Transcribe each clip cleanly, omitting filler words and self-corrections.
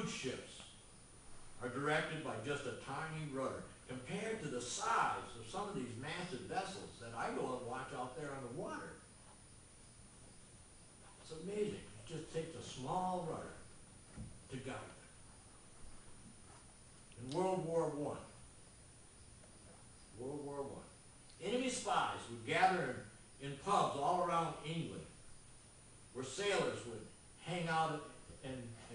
cruise ships are directed by just a tiny rudder compared to the size of some of these massive vessels that I go and watch out there on the water. It's amazing. It just takes a small rudder to guide them. In World War I, enemy spies would gather in pubs all around England where sailors would hang out, and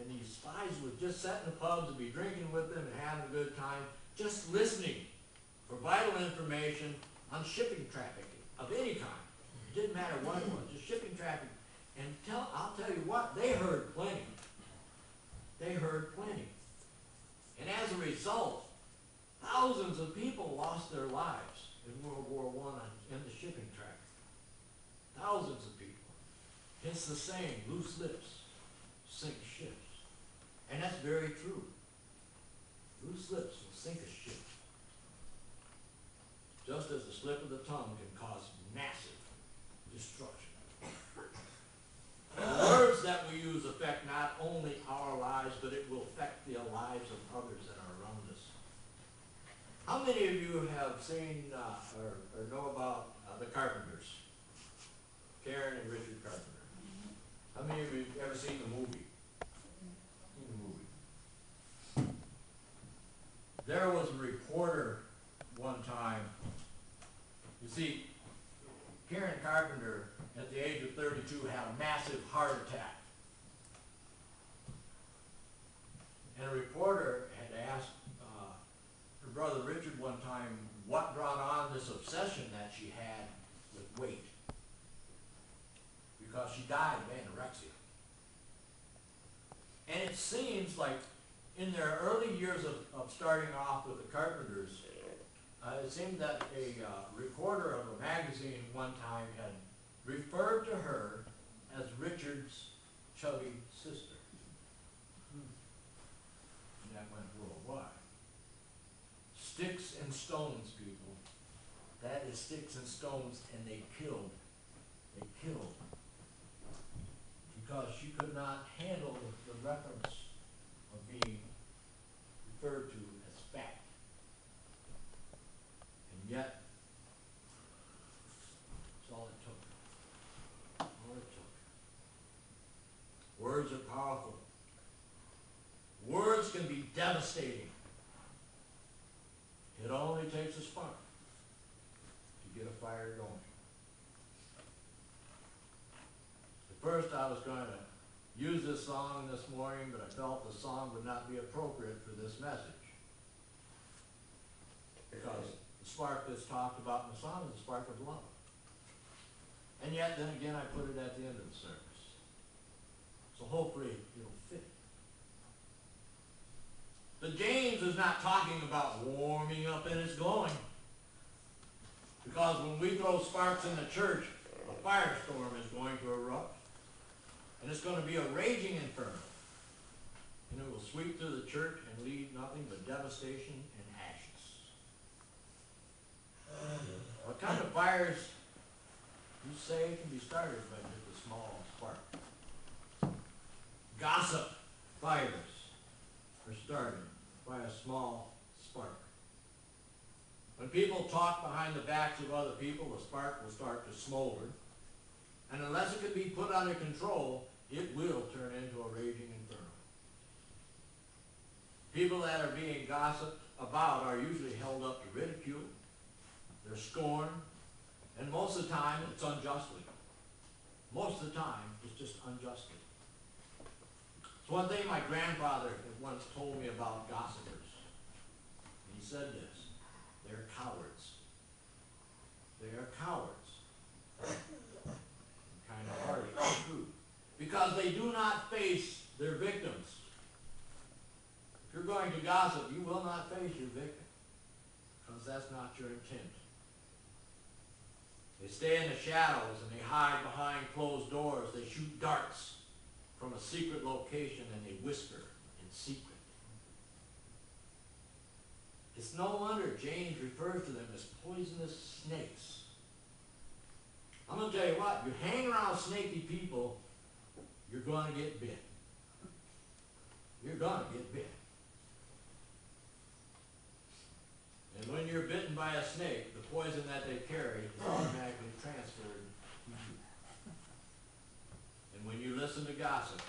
these spies would just sit in the pubs and be drinking with them and having a good time, just listening for vital information on shipping traffic of any kind. It didn't matter what it was, just shipping traffic. And I'll tell you what, they heard plenty. They heard plenty. And as a result, thousands of people lost their lives in World War I in the shipping traffic. Thousands of people. It's the saying, loose lips sink ships. And that's very true. Loose lips will sink a ship. Just as the slip of the tongue can cause massive destruction. The words that we use affect not only our lives, but it will affect the lives of others that are around us. How many of you have seen or know about the Carpenters? Karen and Richard Carpenter. How many of you have ever seen the movie? There was a reporter one time. You see, Karen Carpenter, at the age of 32, had a massive heart attack. And a reporter had asked her brother Richard one time what brought on this obsession that she had with weight. Because she died of anorexia. And it seems like in their early years of starting off with the Carpenters, it seemed that a reporter of a magazine one time had referred to her as Richard's chubby sister. And that went worldwide. Sticks and stones, people. That is sticks and stones, and they killed. They killed. Because she could not handle the reference of being referred to as fat. And yet, that's all it took. All it took. Words are powerful. Words can be devastating. It only takes a spark to get a fire going. At first I was going to use this song this morning, but I felt the song would not be appropriate for this message. Because the spark that's talked about in the song is the spark of love. And yet, then again, I put it at the end of the service. So hopefully it'll fit. But James is not talking about warming up and it's glowing. Because when we throw sparks in the church, a firestorm is going to erupt. And it's going to be a raging inferno. And it will sweep through the church and leave nothing but devastation and ashes. What kind of fires you say can be started by just a small spark? Gossip fires are started by a small spark. When people talk behind the backs of other people, the spark will start to smolder. And unless it can be put under control, it will turn into a raging inferno. People that are being gossiped about are usually held up to ridicule, they're scorned, and most of the time it's unjustly. Most of the time it's just unjustly. It's one thing my grandfather once told me about gossipers. And he said this: they're cowards. They are cowards. Kind of harsh, but true. Because they do not face their victims. If you're going to gossip, you will not face your victim. Because that's not your intent. They stay in the shadows and they hide behind closed doors. They shoot darts from a secret location and they whisper in secret. It's no wonder James refers to them as poisonous snakes. I'm going to tell you what, you hang around snaky people, you're going to get bit. You're you're gonna get bit. And when you're bitten by a snake, the poison that they carry is automatically transferred to you. And when you listen to gossip,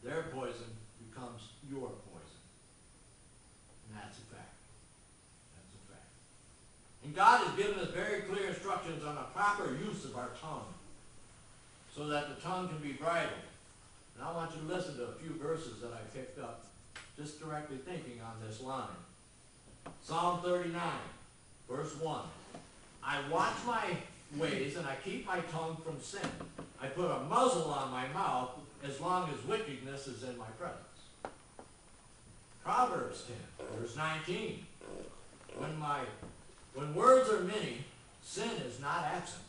their poison becomes your poison. And that's a fact. That's a fact. And God has given us very clear instructions on the proper use of our tongue, so that the tongue can be bridled. And I want you to listen to a few verses that I picked up, just directly thinking on this line. Psalm 39, verse 1. I watch my ways and I keep my tongue from sin. I put a muzzle on my mouth as long as wickedness is in my presence. Proverbs 10, verse 19. When words are many, sin is not absent.